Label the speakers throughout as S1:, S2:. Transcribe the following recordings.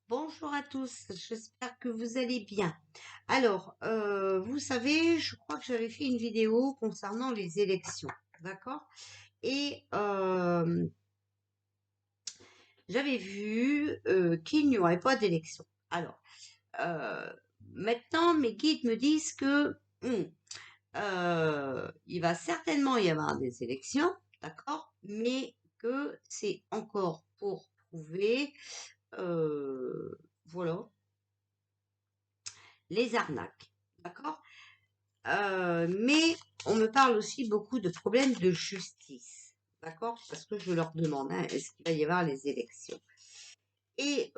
S1: Bonjour à tous, j'espère que vous allez bien. Alors, vous savez, je crois que j'avais fait une vidéo concernant les élections, d'accord? Et j'avais vu qu'il n'y aurait pas d'élection. Alors, euh, maintenant, mes guides me disent que il va certainement y avoir des élections, d'accord? Mais que c'est encore pour prouver, euh, voilà, les arnaques. D'accord? Mais on me parle aussi beaucoup de problèmes de justice. D'accord? Parce que je leur demande, hein, est-ce qu'il va y avoir les élections? Et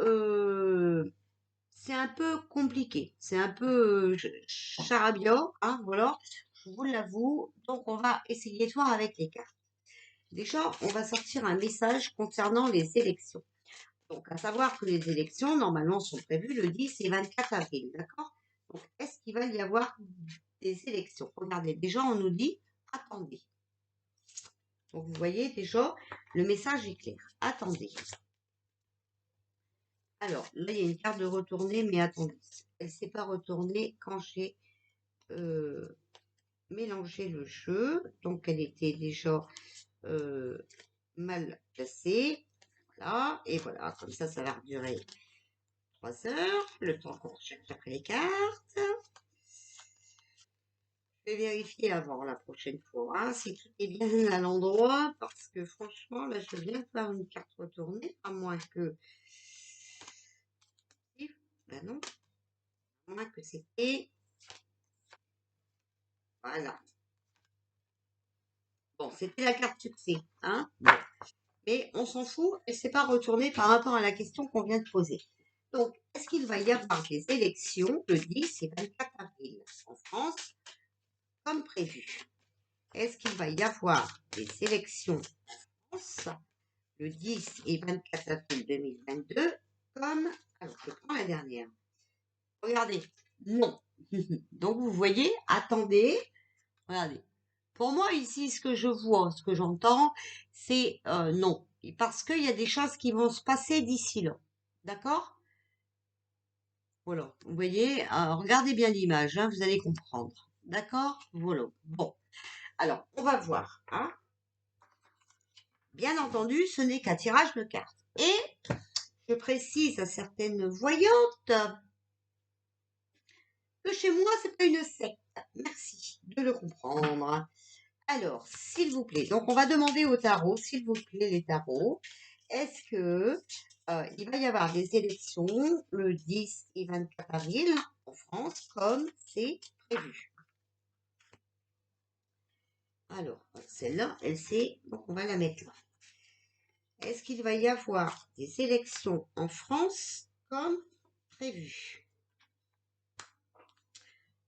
S1: c'est un peu compliqué. C'est un peu charabia, hein, voilà. Je vous l'avoue. Donc, on va essayer de voir avec les cartes. Déjà, on va sortir un message concernant les élections. Donc, à savoir que les élections, normalement, sont prévues le 10 et 24 avril, d'accord? Donc, est-ce qu'il va y avoir des élections? Regardez, déjà, on nous dit, attendez. Donc, vous voyez, déjà, le message est clair. Attendez. Alors, là, il y a une carte de retourner, mais attendez. Elle ne s'est pas retournée quand j'ai mélangé le jeu. Donc, elle était déjà mal placée. Voilà, et voilà, comme ça va durer 3 heures, le temps qu'on recherche après les cartes. Je vais vérifier avant la prochaine fois, hein, si tout est bien à l'endroit, parce que franchement, là, je viens de faire une carte retournée, à moins que... Ben non, à moins que c'était... Voilà. Bon, c'était la carte succès, hein. Mais on s'en fout, elle ne s'est pas retournée par rapport à la question qu'on vient de poser. Donc, est-ce qu'il va y avoir des élections le 10 et 24 avril en France, comme prévu? Est-ce qu'il va y avoir des élections en France le 10 et 24 avril 2022, comme... Alors, je prends la dernière. Regardez, non. Donc, vous voyez, attendez, regardez. Pour moi, ici, ce que je vois, ce que j'entends, c'est non. Parce qu'il y a des choses qui vont se passer d'ici là. D'accord? Voilà. Vous voyez, regardez bien l'image, hein, vous allez comprendre. D'accord? Voilà. Bon. Alors, on va voir. Hein. Bien entendu, ce n'est qu'un tirage de cartes. Et je précise à certaines voyantes que chez moi, c'est pas une secte. Merci de le comprendre. Alors, s'il vous plaît, donc on va demander au tarot, s'il vous plaît, les tarots, est-ce que il va y avoir des élections le 10 et 24 avril en France, comme c'est prévu? Alors, celle-là, elle sait, donc on va la mettre là. Est-ce qu'il va y avoir des élections en France comme prévu?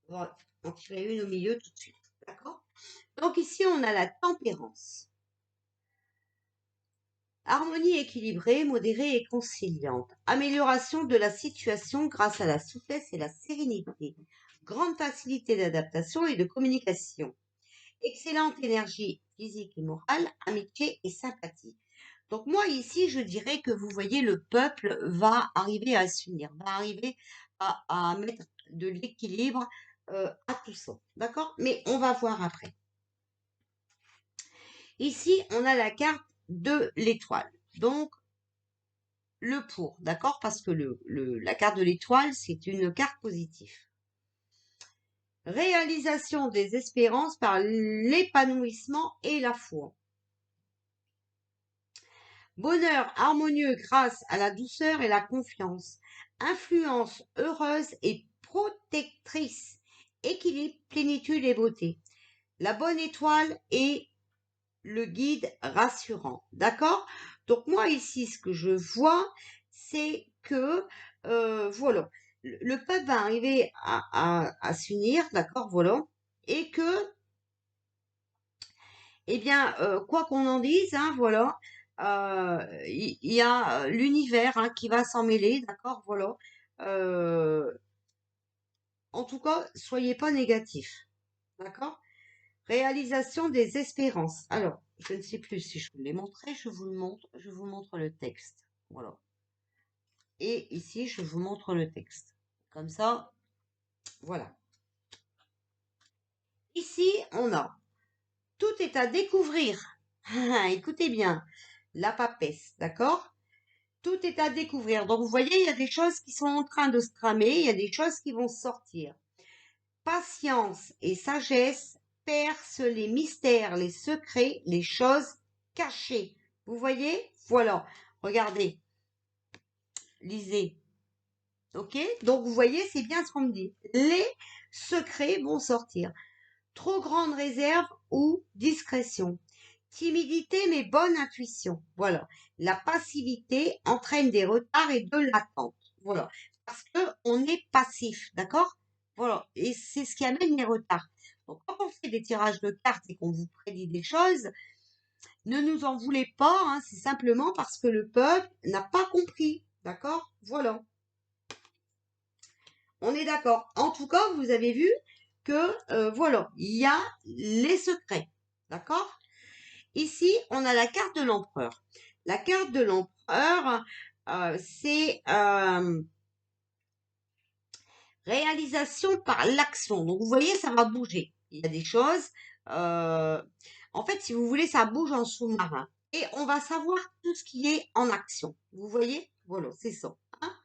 S1: On va en tirer une au milieu tout de suite, d'accord? Donc ici, on a la tempérance. Harmonie équilibrée, modérée et conciliante. Amélioration de la situation grâce à la souplesse et la sérénité. Grande facilité d'adaptation et de communication. Excellente énergie physique et morale, amitié et sympathie. Donc moi ici, je dirais que vous voyez, le peuple va arriver à s'unir, va arriver à mettre de l'équilibre à tout ça. D'accord? Mais on va voir après. Ici, on a la carte de l'étoile. Donc, le pour, d'accord? Parce que la carte de l'étoile, c'est une carte positive. Réalisation des espérances par l'épanouissement et la foi. Bonheur harmonieux grâce à la douceur et la confiance. Influence heureuse et protectrice. Équilibre, plénitude et beauté. La bonne étoile et le guide rassurant. D'accord? Donc moi ici, ce que je vois, c'est que, voilà, le peuple va arriver à s'unir, d'accord, voilà, et que, eh bien, quoi qu'on en dise, hein, voilà, il y a l'univers hein, qui va s'en mêler, d'accord, voilà. Euh, en tout cas, soyez pas négatifs, d'accord? Réalisation des espérances. Alors, je ne sais plus si je vous l'ai montré, je vous le montre, je vous montre le texte. Voilà. Et ici, je vous montre le texte. Comme ça, voilà. Ici, on a « Tout est à découvrir ». Écoutez bien, la papesse, d'accord? Tout est à découvrir. Donc, vous voyez, il y a des choses qui sont en train de se tramer, il y a des choses qui vont sortir. Patience et sagesse percent les mystères, les secrets, les choses cachées. Vous voyez? Voilà. Regardez. Lisez. Ok? Donc, vous voyez, c'est bien ce qu'on me dit. Les secrets vont sortir. Trop grande réserve ou discrétion. Timidité mais bonne intuition. Voilà. La passivité entraîne des retards et de l'attente. Voilà. Parce que on est passif, d'accord? Voilà. Et c'est ce qui amène les retards. Donc, quand on fait des tirages de cartes et qu'on vous prédit des choses, ne nous en voulez pas, hein, c'est simplement parce que le peuple n'a pas compris. D'accord? Voilà. On est d'accord. En tout cas, vous avez vu que, voilà, il y a les secrets. D'accord? Ici, on a la carte de l'empereur. La carte de l'empereur, c'est réalisation par l'action. Donc, vous voyez, ça va bouger. Il y a des choses. En fait, si vous voulez, ça bouge en sous-marin. Et on va savoir tout ce qui est en action. Vous voyez? Voilà, c'est ça. Hein.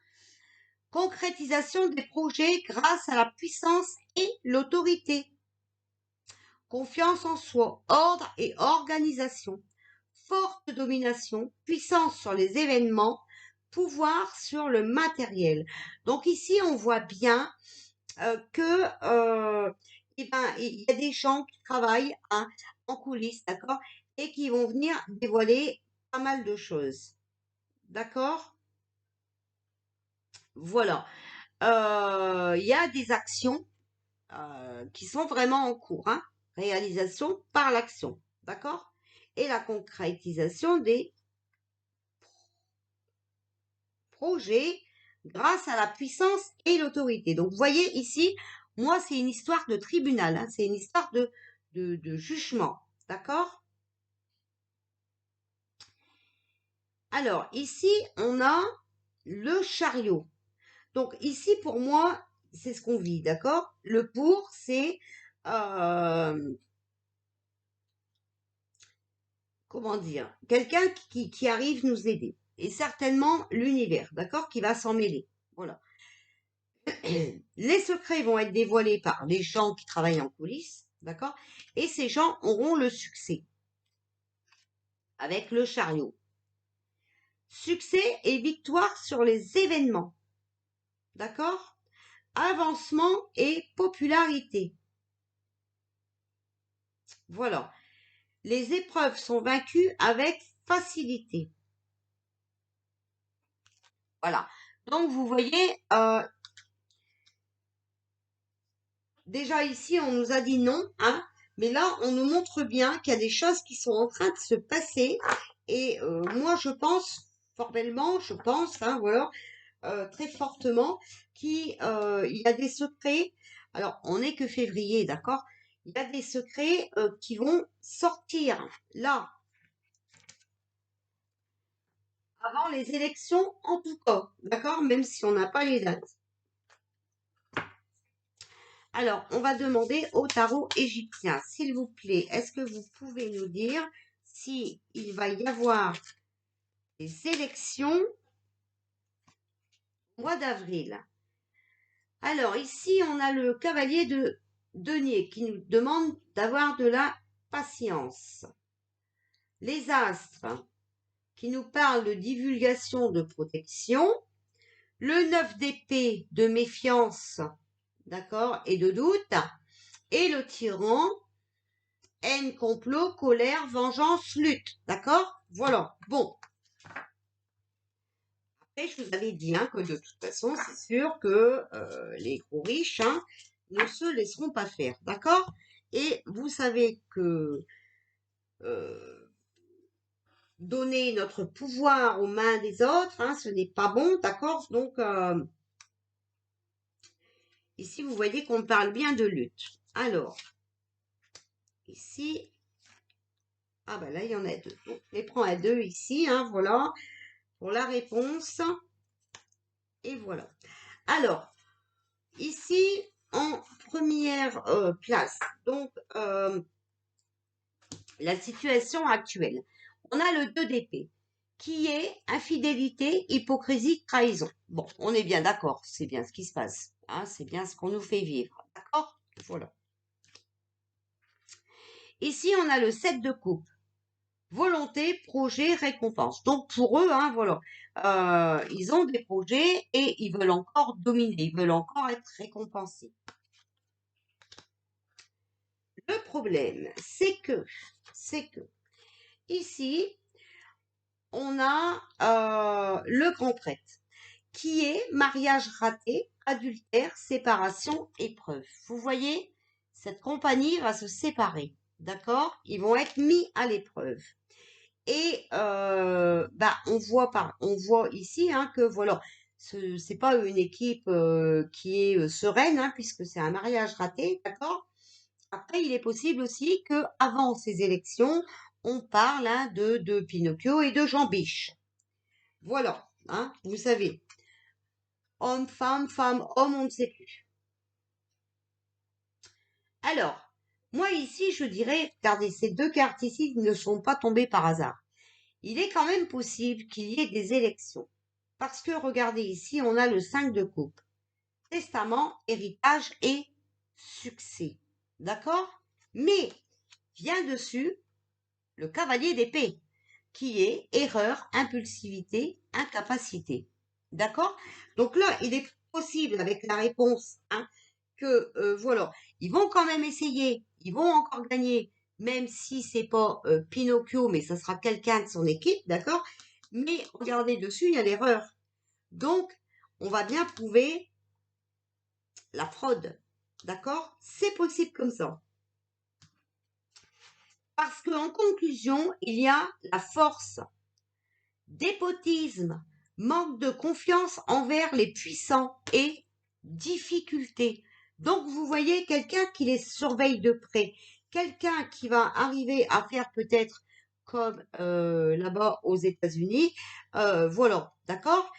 S1: Concrétisation des projets grâce à la puissance et l'autorité. Confiance en soi, ordre et organisation. Forte domination, puissance sur les événements, pouvoir sur le matériel. Donc ici, on voit bien que il y a des gens qui travaillent hein, en coulisses, d'accord, et qui vont venir dévoiler pas mal de choses. D'accord? Voilà. Il y a des actions qui sont vraiment en cours. Hein. Réalisation par l'action. D'accord? Et la concrétisation des projets grâce à la puissance et l'autorité. Donc, vous voyez ici, moi, c'est une histoire de tribunal. Hein, c'est une histoire de jugement. D'accord? Alors, ici, on a le chariot. Donc, ici, pour moi, c'est ce qu'on vit. D'accord? Le pour, c'est... comment dire, quelqu'un qui arrive nous aider. Et certainement l'univers, d'accord, qui va s'en mêler. Voilà. Les secrets vont être dévoilés par les gens qui travaillent en coulisses, d'accord, et ces gens auront le succès avec le chariot. Succès et victoire sur les événements, d'accord, avancement et popularité. Voilà. Les épreuves sont vaincues avec facilité. Voilà. Donc, vous voyez, déjà ici, on nous a dit non, hein, mais là, on nous montre bien qu'il y a des choses qui sont en train de se passer. Et moi, je pense, formellement, je pense, hein, voilà, très fortement, qu'il y a des secrets. Alors, on n'est que février, d'accord? Il y a des secrets qui vont sortir là, avant les élections, en tout cas, d'accord? Même si on n'a pas les dates. Alors, on va demander au tarot égyptien, s'il vous plaît, est-ce que vous pouvez nous dire si il va y avoir des élections au mois d'avril? Alors, ici, on a le cavalier de denier qui nous demande d'avoir de la patience. Les astres qui nous parlent de divulgation de protection. Le 9 d'épée de méfiance, d'accord, et de doute. Et le tyran, haine, complot, colère, vengeance, lutte. D'accord? Voilà. Bon. Après, je vous avais dit hein, que de toute façon, c'est sûr que les gros riches hein, ne se laisseront pas faire. D'accord? Et vous savez que donner notre pouvoir aux mains des autres, hein, ce n'est pas bon. D'accord? Donc, ici, vous voyez qu'on parle bien de lutte. Alors, ici, ah ben là, il y en a deux. Donc, je les prends à deux ici, hein, voilà, pour la réponse. Et voilà. Alors, ici, en première place, donc la situation actuelle, on a le 2 d'épée, qui est infidélité, hypocrisie, trahison. Bon, on est bien d'accord, c'est bien ce qui se passe, hein, c'est bien ce qu'on nous fait vivre, d'accord? Voilà. Ici, on a le 7 de coupe. Volonté, projet, récompense. Donc pour eux, hein, voilà, ils ont des projets et ils veulent encore dominer, ils veulent encore être récompensés. Le problème, c'est que ici, on a le grand prêtre, qui est mariage raté, adultère, séparation, épreuve. Vous voyez, cette compagnie va se séparer, d'accord? Ils vont être mis à l'épreuve. Et on voit ici hein, que voilà, c'est pas une équipe qui est sereine, hein, puisque c'est un mariage raté, d'accord? Après, il est possible aussi que avant ces élections, on parle hein, de Pinocchio et de Jean Biche. Voilà, hein, vous savez, homme, femme, homme, on ne sait plus. Alors, moi ici, je dirais, regardez, ces deux cartes ici ne sont pas tombées par hasard. Il est quand même possible qu'il y ait des élections. Parce que regardez ici, on a le 5 de coupe. Testament, héritage et succès. D'accord? Mais vient dessus le cavalier d'épée, qui est erreur, impulsivité, incapacité. D'accord? Donc là, il est possible avec la réponse hein, que voilà, ils vont quand même essayer, ils vont encore gagner, même si c'est pas Pinocchio, mais ça sera quelqu'un de son équipe, d'accord? Mais regardez dessus, il y a l'erreur. Donc, on va bien prouver la fraude, d'accord? C'est possible comme ça. Parce qu'en conclusion, il y a la force, dépotisme, manque de confiance envers les puissants et difficulté. Donc vous voyez quelqu'un qui les surveille de près, quelqu'un qui va arriver à faire peut-être comme là-bas aux États-Unis, voilà, d'accord,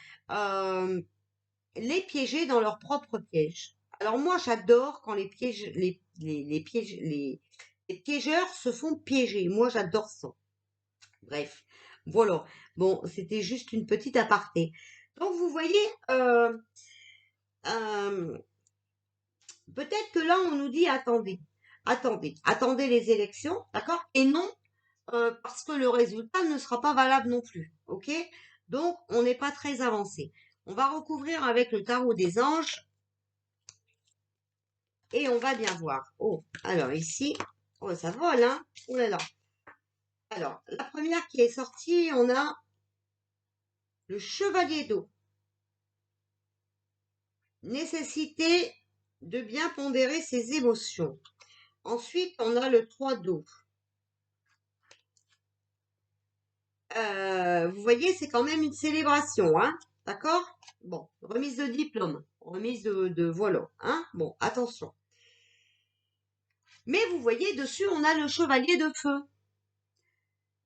S1: les piéger dans leur propre piège. Alors moi j'adore quand les pièges, les piégeurs se font piéger. Moi j'adore ça. Bref, voilà. Bon, c'était juste une petite aparté. Donc vous voyez, euh, peut-être que là on nous dit attendez les élections, d'accord? Et non, parce que le résultat ne sera pas valable non plus, ok? Donc on n'est pas très avancé. On va recouvrir avec le tarot des anges et on va bien voir. Oh, alors ici, oh ça vole, hein? Oh là là. Alors, la première qui est sortie, on a le chevalier d'eau. Nécessité de bien pondérer ses émotions. Ensuite, on a le 3 d'eau. Vous voyez, c'est quand même une célébration, hein? D'accord? Bon, remise de diplôme, remise de voilà, hein? Bon, attention. Mais vous voyez, dessus, on a le chevalier de feu.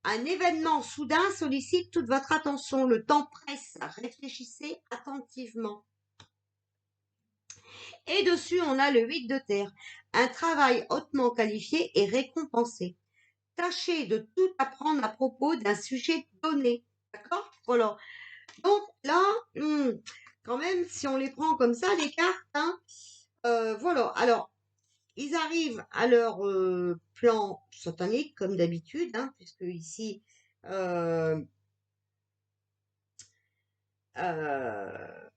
S1: Un événement soudain sollicite toute votre attention. Le temps presse. Réfléchissez attentivement. Et dessus, on a le 8 de terre. Un travail hautement qualifié et récompensé. Tâchez de tout apprendre à propos d'un sujet donné. D'accord? Voilà. Donc là, quand même, si on les prend comme ça, les cartes, hein, voilà. Alors, ils arrivent à leur plan satanique, comme d'habitude, hein, puisque ici, euh, euh,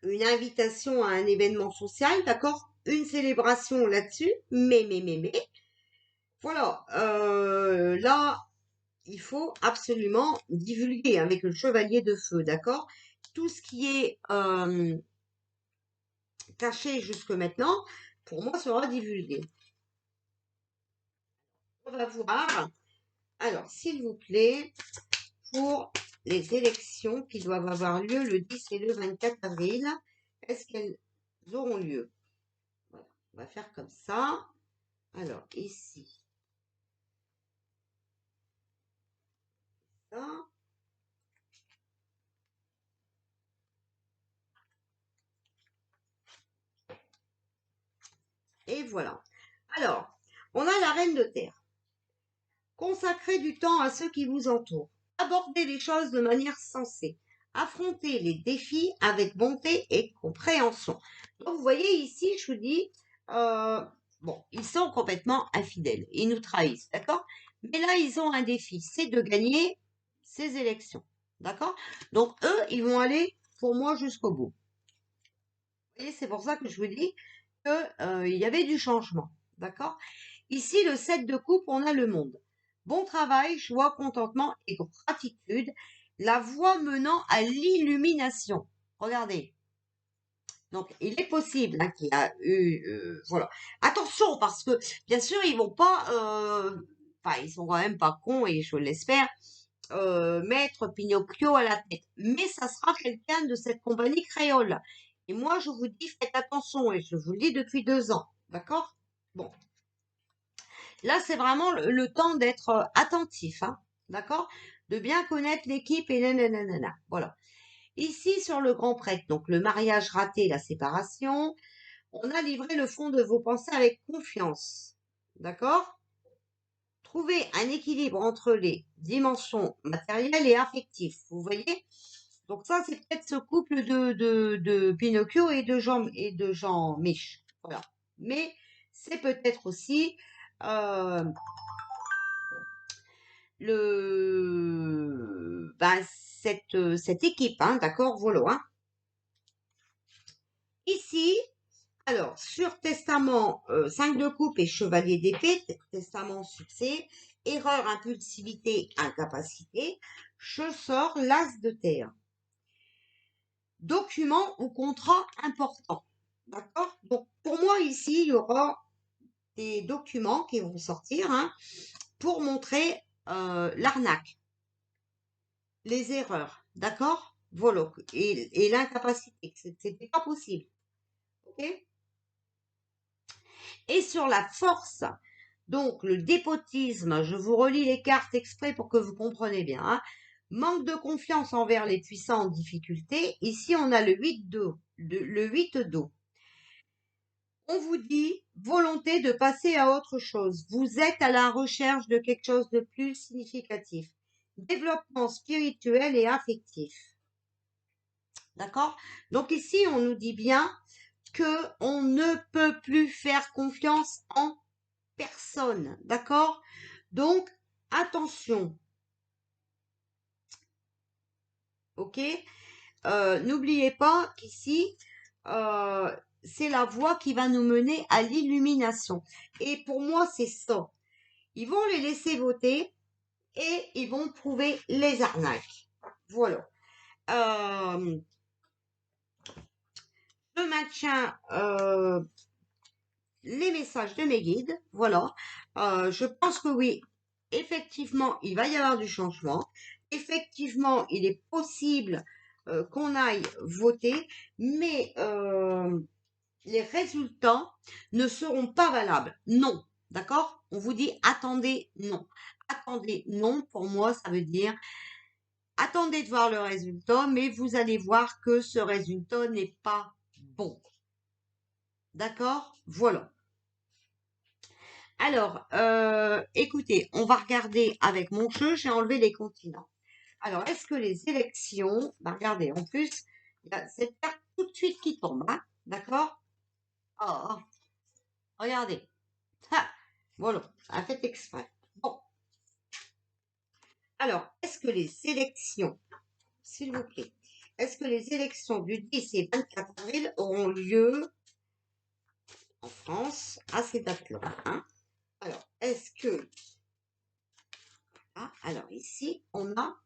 S1: une invitation à un événement social, d'accord? Une célébration là-dessus, mais. Voilà, là, il faut absolument divulguer avec le chevalier de feu, d'accord? Tout ce qui est caché jusque maintenant, pour moi, sera divulgué. On va voir. Alors, s'il vous plaît, pour les élections qui doivent avoir lieu le 10 et le 24 avril, est-ce qu'elles auront lieu? Voilà, on va faire comme ça. Alors, ici, ça. voilà. Alors, on a la reine de terre. Consacrez du temps à ceux qui vous entourent. Abordez les choses de manière sensée. Affrontez les défis avec bonté et compréhension. Donc, vous voyez ici, je vous dis, bon, ils sont complètement infidèles. Ils nous trahissent, d'accord? Mais là, ils ont un défi, c'est de gagner ces élections, d'accord? Donc, eux, ils vont aller, pour moi, jusqu'au bout. Vous voyez, c'est pour ça que je vous dis qu'il y avait du changement, d'accord? Ici, le 7 de coupe, on a le monde. Bon travail, joie, contentement et gratitude. La voie menant à l'illumination. Regardez. Donc, il est possible qu'il y a eu... voilà. Attention, parce que, bien sûr, ils vont pas... Enfin, ils sont quand même pas cons, et je l'espère, mettre Pinocchio à la tête. Mais ça sera quelqu'un de cette compagnie créole. Et moi, je vous dis, faites attention, et je vous le dis depuis 2 ans. D'accord? Bon. Là, c'est vraiment le temps d'être attentif, hein, d'accord? De bien connaître l'équipe et nanana. Voilà. Ici, sur le grand prêtre, donc le mariage raté, la séparation, on a livré le fond de vos pensées avec confiance, d'accord? Trouvez un équilibre entre les dimensions matérielles et affectives, vous voyez? Donc ça, c'est peut-être ce couple de Pinocchio et de Jean Mich. Voilà. Mais c'est peut-être aussi ben, cette équipe, hein, d'accord, voilà. Hein. Ici, alors, sur testament 5 de coupe et chevalier d'épée, testament succès, erreur, impulsivité, incapacité, je sors l'as de terre. Document ou contrat important. D'accord? Donc, pour moi, ici, il y aura des documents qui vont sortir hein, pour montrer l'arnaque, les erreurs. D'accord? Voilà. Et l'incapacité. C'était pas possible. OK? Et sur la force, donc le dépotisme, je vous relis les cartes exprès pour que vous compreniez bien. Hein. Manque de confiance envers les puissants en difficulté. Ici, on a le 8 d'eau. Le 8 d'eau. On vous dit volonté de passer à autre chose. Vous êtes à la recherche de quelque chose de plus significatif. Développement spirituel et affectif. D'accord? Donc ici, on nous dit bien que on ne peut plus faire confiance en personne. D'accord? Donc, attention. OK? N'oubliez pas qu'ici, c'est la voie qui va nous mener à l'illumination. Et pour moi, c'est ça. Ils vont les laisser voter et ils vont prouver les arnaques. Voilà. Je maintiens les messages de mes guides. Voilà. Je pense que oui, effectivement, il va y avoir du changement. Effectivement, il est possible qu'on aille voter, mais les résultats ne seront pas valables. Non. D'accord? On vous dit attendez, non. Attendez, non, pour moi, ça veut dire attendez de voir le résultat, mais vous allez voir que ce résultat n'est pas bon. D'accord? Voilà. Alors, écoutez, on va regarder avec mon jeu, j'ai enlevé les continents. Alors, est-ce que les élections, bah regardez, en plus, il y a cette carte tout de suite qui tombe, hein, d'accord? Oh, regardez. Ah, voilà, ça a fait exprès. Bon, alors, est-ce que les élections, s'il vous plaît, est-ce que les élections du 10 et 24 avril auront lieu en France à ces dates-là, hein? Alors, est-ce que... Ah, alors ici, on a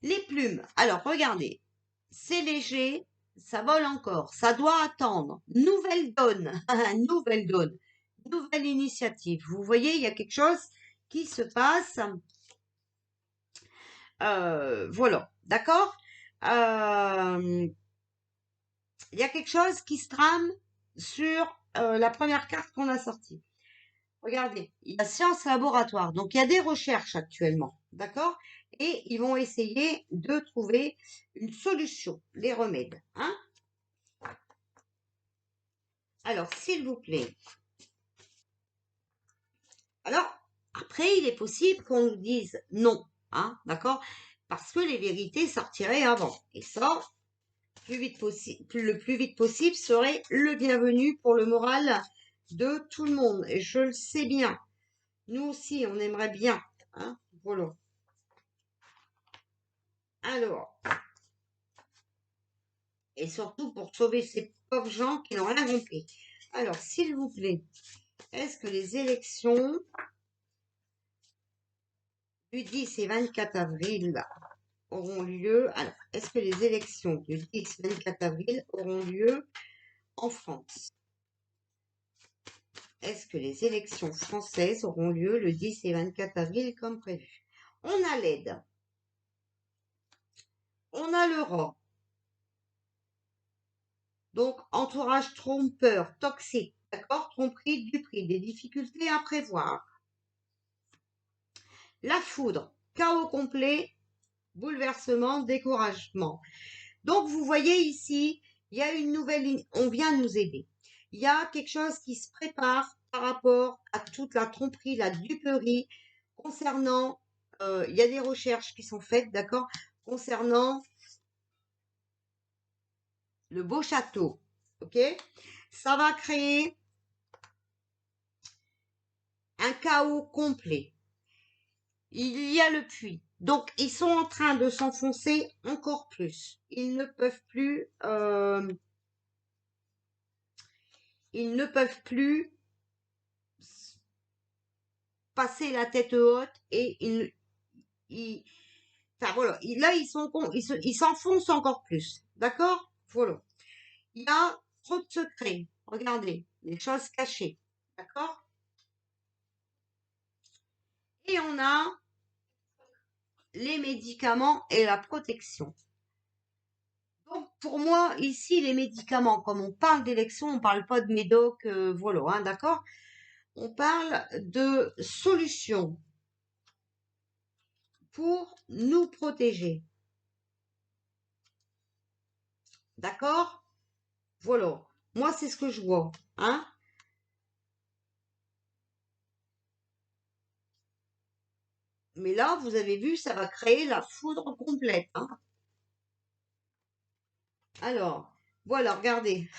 S1: les plumes. Alors, regardez, c'est léger, ça vole encore, ça doit attendre. Nouvelle donne, nouvelle donne, nouvelle initiative. Vous voyez, il y a quelque chose qui se passe. Voilà, d'accord. Il y a quelque chose qui se trame sur la première carte qu'on a sortie. Regardez, il y a science laboratoire. Donc, il y a des recherches actuellement. D'accord? Et ils vont essayer de trouver une solution, les remèdes. Hein? Alors, s'il vous plaît. Alors, après, il est possible qu'on nous dise non, hein, d'accord? Parce que les vérités sortiraient avant. Et ça, le plus vite possible serait le bienvenu pour le moral de tout le monde. Et je le sais bien. Nous aussi, on aimerait bien. Hein, voilà. Alors, et surtout pour sauver ces pauvres gens qui n'ont rien compris. Alors, s'il vous plaît, est-ce que les élections du 10 et 24 avril auront lieu? Alors, est-ce que les élections du 10 et 24 avril auront lieu en France? Est-ce que les élections françaises auront lieu le 10 et 24 avril comme prévu? On a l'aide. On a l'Europe. Donc, entourage trompeur, toxique, d'accord? Tromperie, duperie, des difficultés à prévoir. La foudre, chaos complet, bouleversement, découragement. Donc, vous voyez ici, il y a une nouvelle ligne. On vient nous aider. Il y a quelque chose qui se prépare par rapport à toute la tromperie, la duperie, concernant, il y a des recherches qui sont faites, d'accord, concernant le beau château, ok? Ça va créer un chaos complet. Il y a le puits. Donc, ils sont en train de s'enfoncer encore plus. Ils ne peuvent plus, passer la tête haute et enfin voilà, là ils s'enfoncent encore plus, d'accord? Voilà. Il y a trop de secrets. Regardez, des choses cachées, d'accord? Et on a les médicaments et la protection. Donc, pour moi, ici, les médicaments, comme on parle d'élection, on ne parle pas de médoc, voilà, hein, d'accord? On parle de solutions pour nous protéger. D'accord? Voilà. Moi, c'est ce que je vois, hein? Mais là, vous avez vu, ça va créer la foudre complète, hein? Alors, voilà, regardez.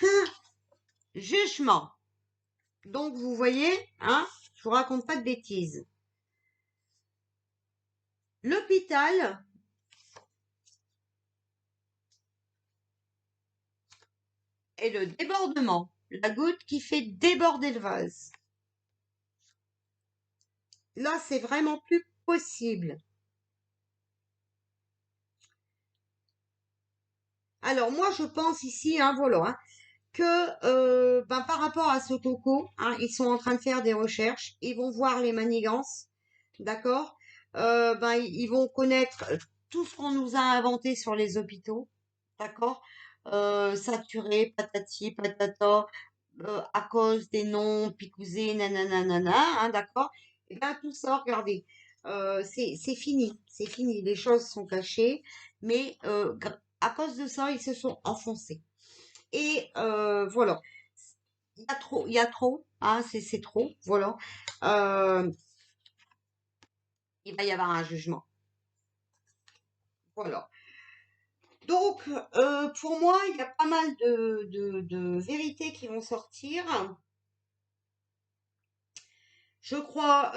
S1: Jugement. Donc, vous voyez, hein? Je vous raconte pas de bêtises. L'hôpital est le débordement. La goutte qui fait déborder le vase. Là, c'est vraiment plus possible. Alors, moi, je pense ici, hein, voilà, hein, que par rapport à ce coco, hein, ils sont en train de faire des recherches. Ils vont voir les manigances, d'accord? Ils vont connaître tout ce qu'on nous a inventé sur les hôpitaux, d'accord? Saturé, patati, patata, à cause des noms, picousés, nanana, hein, d'accord? Et bien tout ça, regardez, c'est fini, c'est fini. Les choses sont cachées, mais à cause de ça, ils se sont enfoncés. Et voilà, il y a trop, hein, c'est trop, voilà. Euh, il va y avoir un jugement, voilà. Donc, pour moi, il y a pas mal de vérités qui vont sortir. Je crois,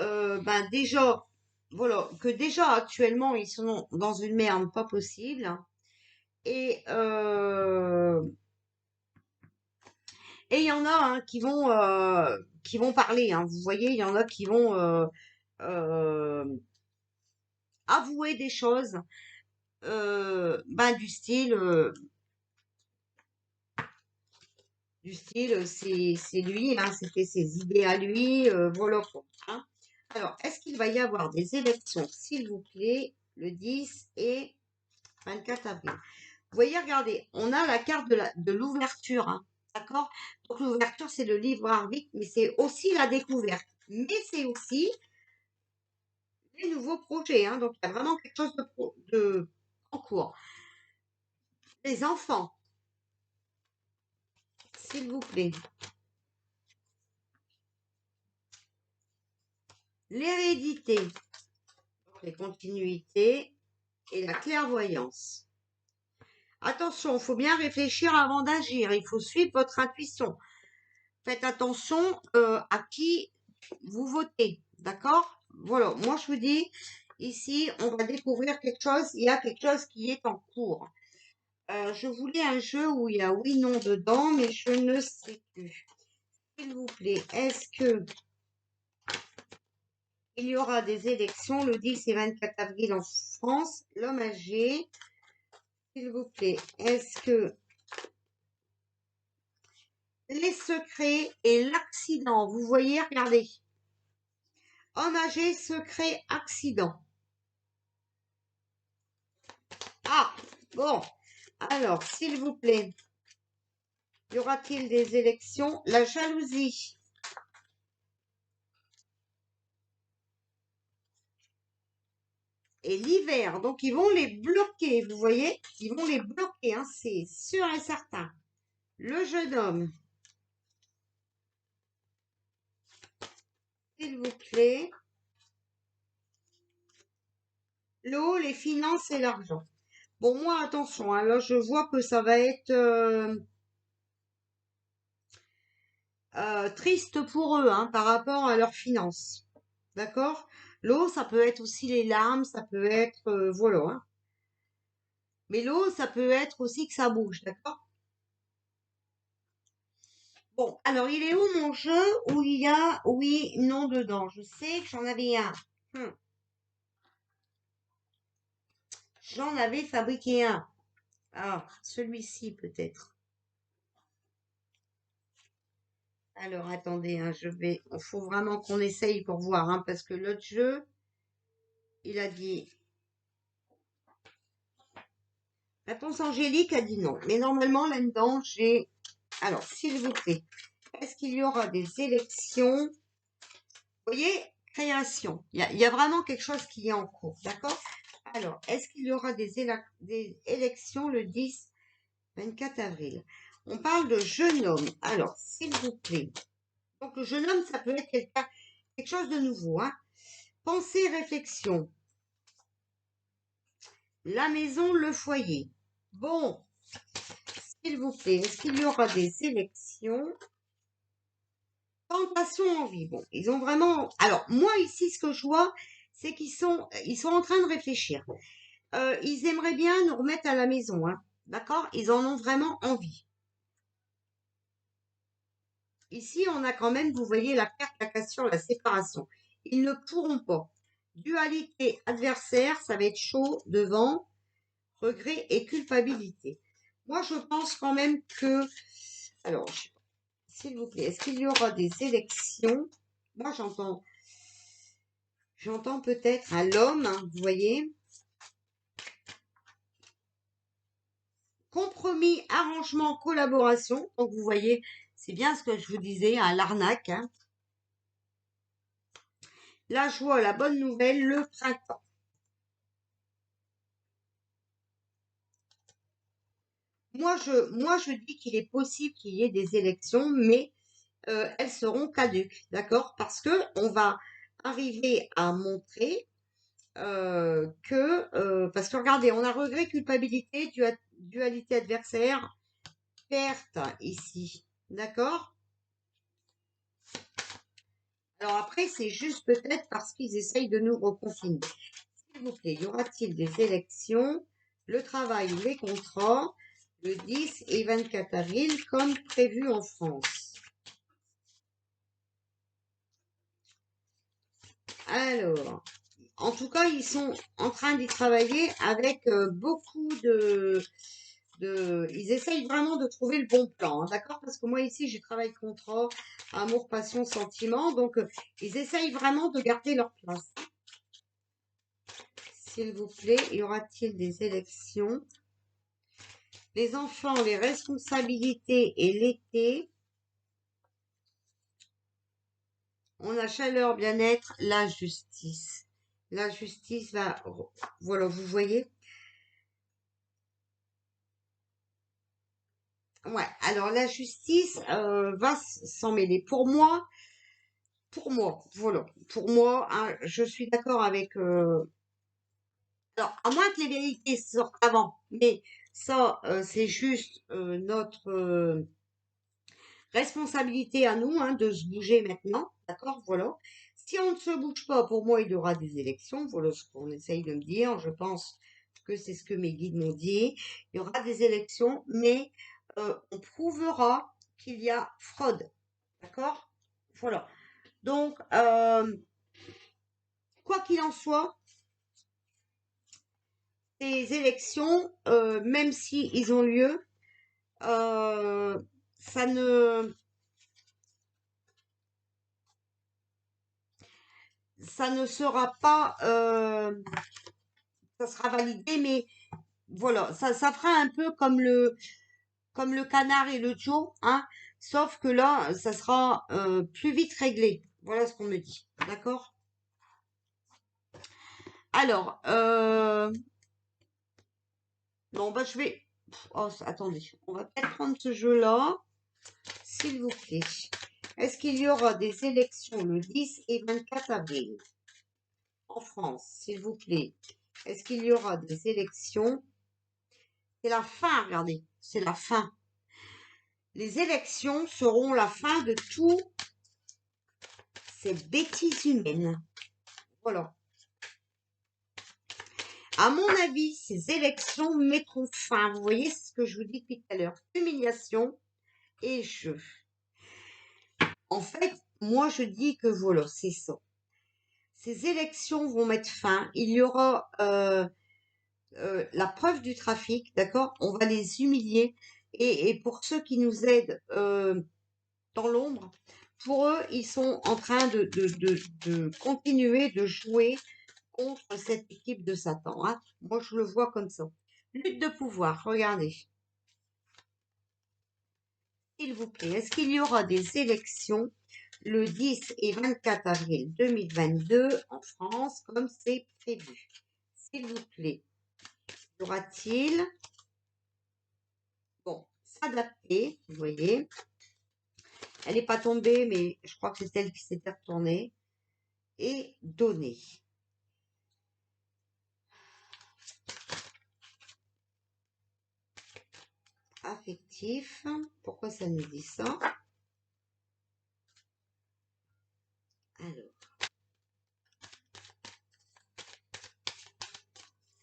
S1: déjà, voilà, que déjà actuellement ils sont dans une merde pas possible. Et et il y en a hein, qui vont parler. Hein, vous voyez, il y en a qui vont euh, avouer des choses, du style, c'est lui, hein, c'était ses idées à lui, voilà quoi. Hein. Alors, est-ce qu'il va y avoir des élections, s'il vous plaît, le 10 et 24 avril? Vous voyez, regardez, on a la carte de l'ouverture, hein, d'accord? Donc l'ouverture, c'est le livre arbitre, mais c'est aussi la découverte. Mais c'est aussi les nouveaux projets, hein, donc il y a vraiment quelque chose en cours. Les enfants, s'il vous plaît. l'hérédité, les continuités et la clairvoyance. Attention, il faut bien réfléchir avant d'agir. Il faut suivre votre intuition. Faites attention à qui vous votez. D'accord? Voilà, moi je vous dis, ici, on va découvrir quelque chose. Il y a quelque chose qui est en cours. Je voulais un jeu où il y a oui, non dedans, mais je ne sais plus. S'il vous plaît, est-ce que il y aura des élections le 10 et 24 avril en France? L'homme âgé, s'il vous plaît, est-ce que les secrets et l'accident, vous voyez, regardez. Homme âgé, secret, accident. Ah, bon. Alors, s'il vous plaît, y aura-t-il des élections? La jalousie. Et l'hiver, donc ils vont les bloquer, vous voyez? Ils vont les bloquer, hein, c'est sûr et certain. Le jeune homme, s'il vous plaît. L'eau, les finances et l'argent. Bon, moi, attention, hein, là, je vois que ça va être triste pour eux, hein, par rapport à leurs finances. D'accord? L'eau, ça peut être aussi les larmes, ça peut être, voilà, hein. Mais l'eau, ça peut être aussi que ça bouge, d'accord? Bon, alors il est où mon jeu où il y a oui, non dedans? Je sais que j'en avais un. J'en avais fabriqué un. Ah, celui-ci peut-être. Alors attendez, hein, il faut vraiment qu'on essaye pour voir, hein, parce que l'autre jeu, il a dit. Réponse Angélique a dit non. Mais normalement, là-dedans, j'ai. Alors, s'il vous plaît, est-ce qu'il y aura des élections? Vous voyez, création. Il y a vraiment quelque chose qui est en cours, d'accord? Alors, est-ce qu'il y aura des élections le 10-24 avril? On parle de jeune homme. Alors, s'il vous plaît. Donc, le jeune homme, ça peut être quelque chose de nouveau, hein. Pensée, réflexion. La maison, le foyer. Bon, s'il vous plaît, est-ce qu'il y aura des élections? Tentation, envie. Bon, ils ont vraiment. Alors, moi, ici, ce que je vois, c'est ils sont en train de réfléchir. Ils aimeraient bien nous remettre à la maison, hein. D'accord? Ils en ont vraiment envie. Ici, on a quand même, vous voyez, la carte, la cassure, la séparation. Ils ne pourront pas. Dualité adversaire, ça va être chaud devant, regret et culpabilité. Moi, je pense quand même que. Alors, s'il vous plaît, est-ce qu'il y aura des élections? Moi, j'entends peut-être à l'homme, hein, vous voyez. Compromis, arrangement, collaboration. Donc, vous voyez, c'est bien ce que je vous disais, à l'arnaque, hein. La joie, la bonne nouvelle, le printemps. Moi, je dis qu'il est possible qu'il y ait des élections, mais elles seront caduques, d'accord? Parce que on va arriver à montrer parce que regardez, on a regret, culpabilité, dualité adversaire, perte ici, d'accord? Alors après, c'est juste peut-être parce qu'ils essayent de nous reconfiner. S'il vous plaît, y aura-t-il des élections? Le travail, les contrats, le 10 et 24 avril, comme prévu en France. Alors, en tout cas, ils sont en train d'y travailler avec beaucoup ils essayent vraiment de trouver le bon plan, hein, d'accord? Parce que moi ici, j'ai travaillé contrat, amour, passion, sentiment, donc ils essayent vraiment de garder leur place. S'il vous plaît, y aura-t-il des élections? Les enfants, les responsabilités et l'été. On a chaleur, bien-être, la justice. La justice va... Voilà, vous voyez? Ouais, alors la justice va s'en mêler. Pour moi, Pour moi, voilà. Pour moi, hein, je suis d'accord avec... Alors, à moins que les vérités sortent avant, mais ça, c'est juste notre responsabilité à nous, hein, de se bouger maintenant, d'accord, voilà. Si on ne se bouge pas, pour moi, il y aura des élections, voilà ce qu'on essaye de me dire, je pense que c'est ce que mes guides m'ont dit, il y aura des élections, mais on prouvera qu'il y a fraude, d'accord, voilà. Donc, quoi qu'il en soit, ces élections, même si ils ont lieu, ça ne sera pas, ça sera validé, mais voilà, ça fera un peu comme le canard et le Joe, hein, sauf que là, ça sera plus vite réglé. Voilà ce qu'on me dit, d'accord? Alors, bon, bah, je vais... Oh, attendez, on va peut-être prendre ce jeu-là, s'il vous plaît. Est-ce qu'il y aura des élections le 10 et 24 avril en France, s'il vous plaît? Est-ce qu'il y aura des élections? C'est la fin, regardez, c'est la fin. Les élections seront la fin de tout ces bêtises humaines. Voilà. À mon avis, ces élections mettront fin. Vous voyez ce que je vous dis depuis tout à l'heure. Humiliation et jeu. En fait, moi je dis que voilà, c'est ça. Ces élections vont mettre fin. Il y aura la preuve du trafic, d'accord? On va les humilier. Et pour ceux qui nous aident dans l'ombre, pour eux, ils sont en train de continuer de jouer contre cette équipe de Satan, hein. Moi, je le vois comme ça. Lutte de pouvoir, regardez. S'il vous plaît, est-ce qu'il y aura des élections le 10 et 24 avril 2022 en France, comme c'est prévu? S'il vous plaît, y aura-t-il... Bon, s'adapter, vous voyez. Elle n'est pas tombée, mais je crois que c'est elle qui s'était retournée. Et donner. Affectif. Pourquoi ça nous dit ça?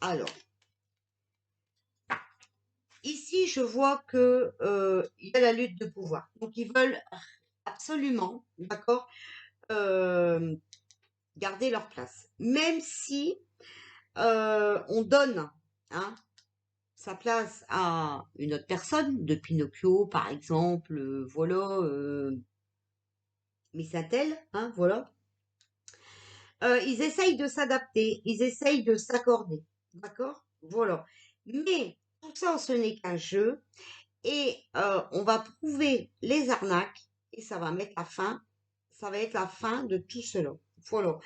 S1: Alors, ici, je vois que il y a la lutte de pouvoir. Donc, ils veulent absolument, d'accord, garder leur place. Même si on donne, hein, sa place à une autre personne, de Pinocchio, par exemple, voilà, Miss Attel, hein, voilà. Ils essayent de s'adapter, ils essayent de s'accorder, d'accord? Voilà. Mais tout ça, ce n'est qu'un jeu. Et on va prouver les arnaques et ça va mettre la fin, ça va être la fin de tout cela. Voilà.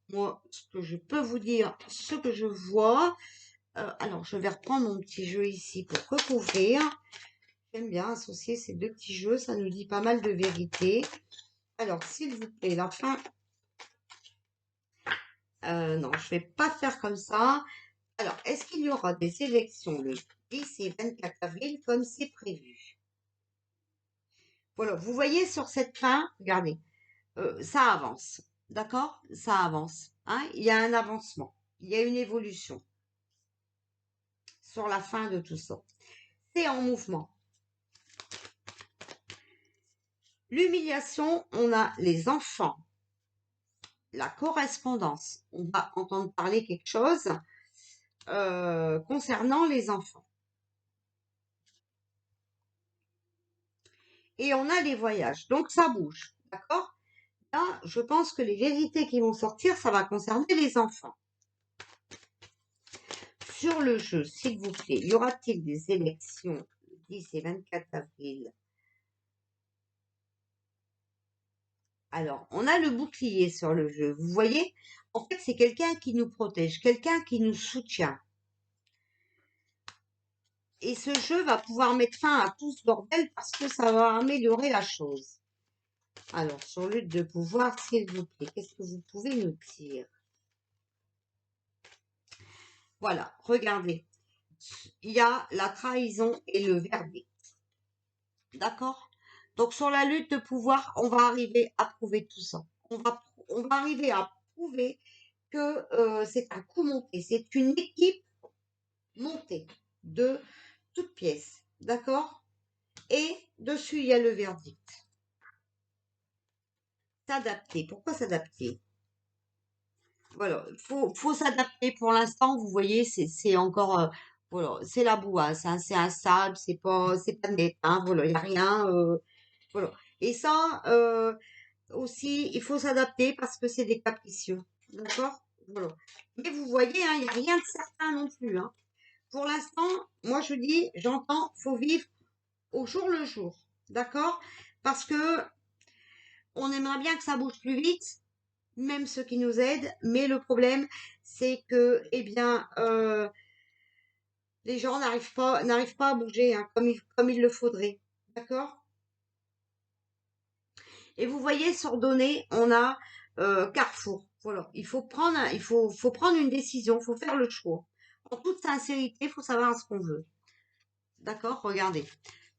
S1: Moi, ce que je peux vous dire, ce que je vois, alors je vais reprendre mon petit jeu ici pour recouvrir. J'aime bien associer ces deux petits jeux, ça nous dit pas mal de vérité. Alors, s'il vous plaît, la fin... non, je vais pas faire comme ça. Alors, est-ce qu'il y aura des élections le 10 et 24 avril comme c'est prévu? Voilà, vous voyez sur cette fin, regardez, ça avance, d'accord? Ça avance, hein? Il y a un avancement, il y a une évolution sur la fin de tout ça. C'est en mouvement. L'humiliation, on a les enfants, la correspondance. On va entendre parler quelque chose concernant les enfants. Et on a les voyages, donc ça bouge, d'accord? Là, je pense que les vérités qui vont sortir, ça va concerner les enfants. Sur le jeu, s'il vous plaît, y aura-t-il des élections le 10 et 24 avril? Alors, on a le bouclier sur le jeu. Vous voyez, en fait, c'est quelqu'un qui nous protège, quelqu'un qui nous soutient. Et ce jeu va pouvoir mettre fin à tout ce bordel parce que ça va améliorer la chose. Alors, sur lutte de pouvoir, s'il vous plaît, qu'est-ce que vous pouvez nous dire? Voilà, regardez. Il y a la trahison et le verdict. D'accord? Donc, sur la lutte de pouvoir, on va arriver à prouver tout ça. On va arriver à prouver que c'est un coup monté. C'est une équipe montée de toutes pièces. D'accord? Et dessus, il y a le verdict. S'adapter. Pourquoi s'adapter? Voilà, faut s'adapter pour l'instant. Vous voyez, c'est encore, voilà, c'est la bouasse, hein, c'est instable, c'est pas net, hein, voilà, il n'y a rien, voilà. Et ça, aussi, il faut s'adapter parce que c'est des capricieux, d'accord? Voilà. Mais vous voyez, hein, il n'y a rien de certain non plus, hein. Pour l'instant, moi je dis, j'entends, faut vivre au jour le jour, d'accord? Parce que on aimerait bien que ça bouge plus vite, même ceux qui nous aident, mais le problème, c'est que, eh bien, les gens n'arrivent pas à bouger, hein, comme il le faudrait, d'accord? Et vous voyez, sur données, on a Carrefour. Voilà, il faut prendre une décision, il faut faire le choix. En toute sincérité, il faut savoir ce qu'on veut. D'accord? Regardez.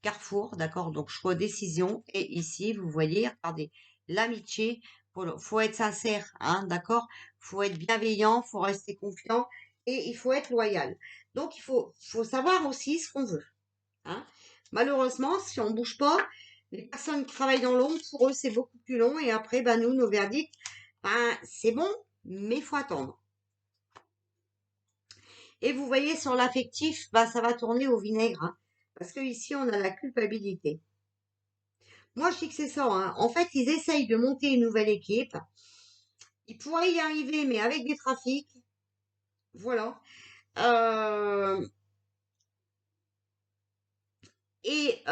S1: Carrefour, d'accord? Donc, choix décision. Et ici, vous voyez, regardez, l'amitié. Voilà, faut être sincère, hein, d'accord? Faut être bienveillant, faut rester confiant et il faut être loyal. Donc, il faut savoir aussi ce qu'on veut, hein. Malheureusement, si on bouge pas, les personnes qui travaillent dans l'ombre, pour eux, c'est beaucoup plus long. Et après, ben, nous, nos verdicts, ben, c'est bon, mais il faut attendre. Et vous voyez, sur l'affectif, ben, ça va tourner au vinaigre, hein, parce que ici, on a la culpabilité. Moi, je dis que c'est ça, hein. En fait, ils essayent de monter une nouvelle équipe. Ils pourraient y arriver, mais avec des trafics. Voilà. Euh, et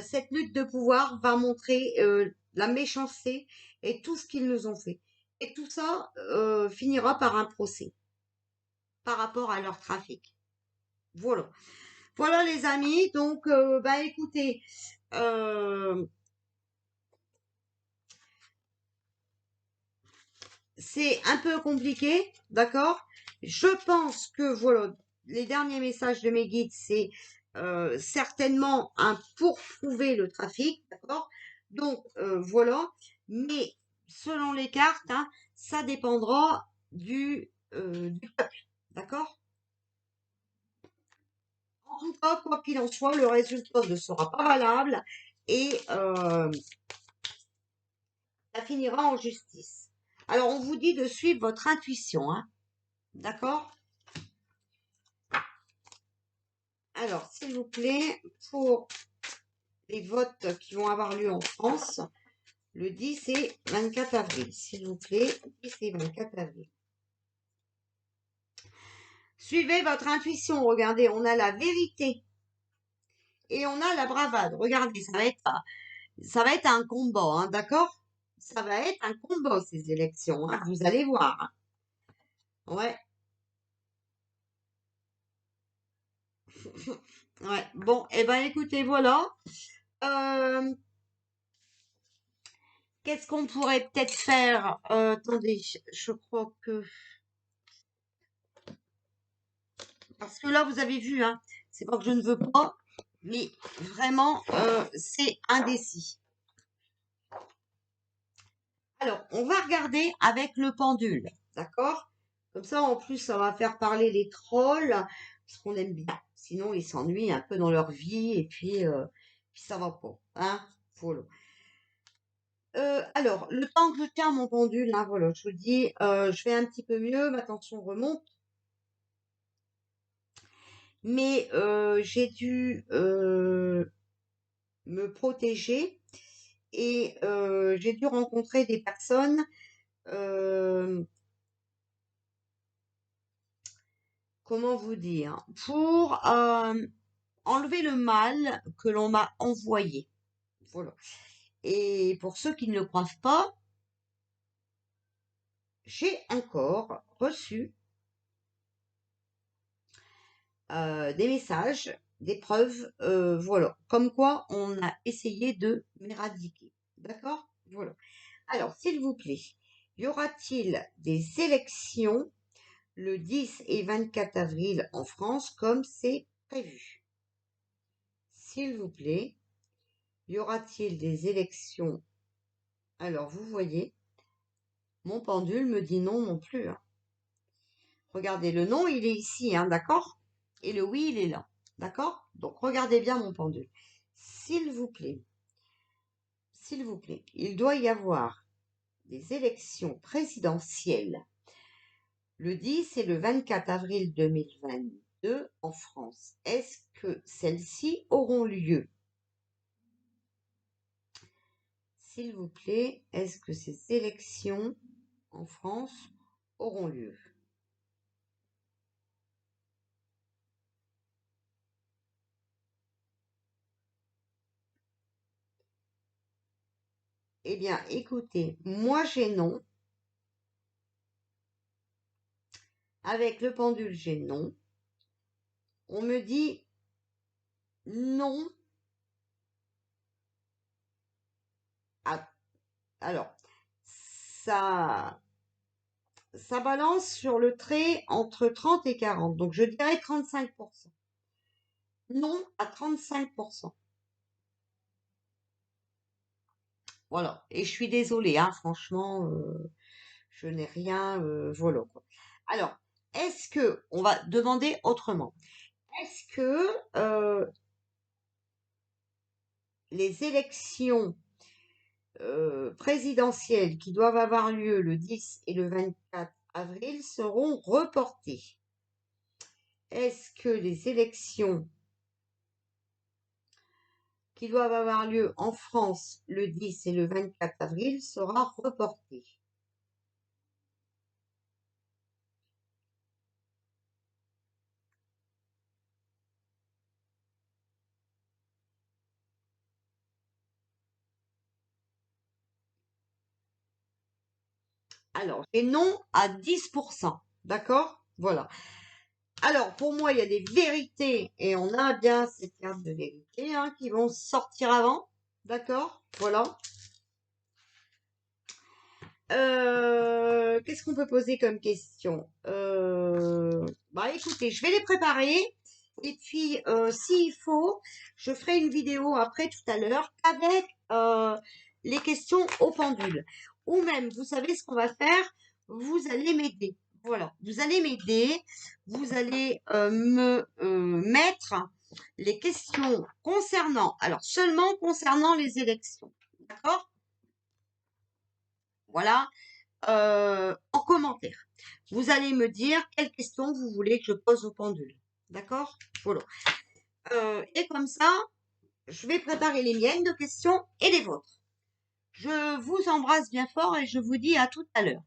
S1: cette lutte de pouvoir va montrer la méchanceté et tout ce qu'ils nous ont fait. Et tout ça finira par un procès par rapport à leur trafic. Voilà. Voilà les amis. Donc, bah écoutez, euh, c'est un peu compliqué, d'accord? Je pense que voilà, les derniers messages de mes guides, c'est certainement un pour prouver le trafic, d'accord? Donc voilà, mais selon les cartes, hein, ça dépendra du peuple, d'accord? En tout cas, quoi qu'il en soit, le résultat ne sera pas valable et ça finira en justice. Alors, on vous dit de suivre votre intuition, hein, d'accord? Alors, s'il vous plaît, pour les votes qui vont avoir lieu en France, le 10 et 24 avril, s'il vous plaît, 10 et 24 avril. Suivez votre intuition, regardez, on a la vérité et on a la bravade. Regardez, ça va être un combat, hein, d'accord? Ça va être un combat, ces élections, hein, vous allez voir, hein. Ouais, ouais. Bon, eh ben écoutez, voilà. Euh, Qu'est-ce qu'on pourrait peut-être faire? Attendez, je crois que... Parce que là, vous avez vu, hein, c'est pas que je ne veux pas, mais vraiment, c'est indécis. Alors, on va regarder avec le pendule, d'accord? Comme ça, en plus, ça va faire parler les trolls, parce qu'on aime bien. Sinon, ils s'ennuient un peu dans leur vie, et puis ça va pas, hein? Voilà. Alors, le temps que je tiens mon pendule, hein, voilà, je vous dis, je vais un petit peu mieux, ma tension remonte, mais j'ai dû me protéger et j'ai dû rencontrer des personnes, euh, comment vous dire, pour enlever le mal que l'on m'a envoyé. Voilà. Et pour ceux qui ne le croient pas, j'ai encore reçu des messages, des preuves, voilà, comme quoi on a essayé de m'éradiquer. D'accord? Voilà. Alors, s'il vous plaît, y aura-t-il des élections le 10 et 24 avril en France comme c'est prévu? S'il vous plaît, y aura-t-il des élections? Alors, vous voyez, mon pendule me dit non non plus, hein. Regardez, le non, il est ici, hein, d'accord? Et le oui, il est là, d'accord? Donc, regardez bien mon pendule. S'il vous plaît, il doit y avoir des élections présidentielles le 10 et le 24 avril 2022 en France. Est-ce que celles-ci auront lieu? S'il vous plaît, est-ce que ces élections en France auront lieu? Eh bien, écoutez, moi j'ai non. Avec le pendule, j'ai non. On me dit non. Ah, alors, ça balance sur le trait entre 30 et 40. Donc, je dirais 35%. Non à 35%. Voilà. Et je suis désolée, hein, franchement, je n'ai rien. Voilà, quoi. Alors, est-ce que, on va demander autrement, est-ce que les élections présidentielles qui doivent avoir lieu le 10 et le 24 avril seront reportées? Est-ce que les élections qui doivent avoir lieu en France le 10 et le 24 avril sera reportées? Alors, j'ai non à 10%. D'accord? Voilà. Alors, pour moi, il y a des vérités, et on a bien ces cartes de vérité, hein, qui vont sortir avant. D'accord? Voilà. Qu'est-ce qu'on peut poser comme question? Bah écoutez, je vais les préparer. Et puis, s'il faut, je ferai une vidéo après tout à l'heure avec les questions au pendule. Ou même, vous savez ce qu'on va faire? Vous allez m'aider. Voilà, vous allez m'aider. Vous allez me mettre les questions concernant, alors seulement concernant les élections. D'accord? Voilà. En commentaire. Vous allez me dire quelles questions vous voulez que je pose au pendule. D'accord? Voilà. Et comme ça, je vais préparer les miennes de questions et les vôtres. Je vous embrasse bien fort et je vous dis à tout à l'heure.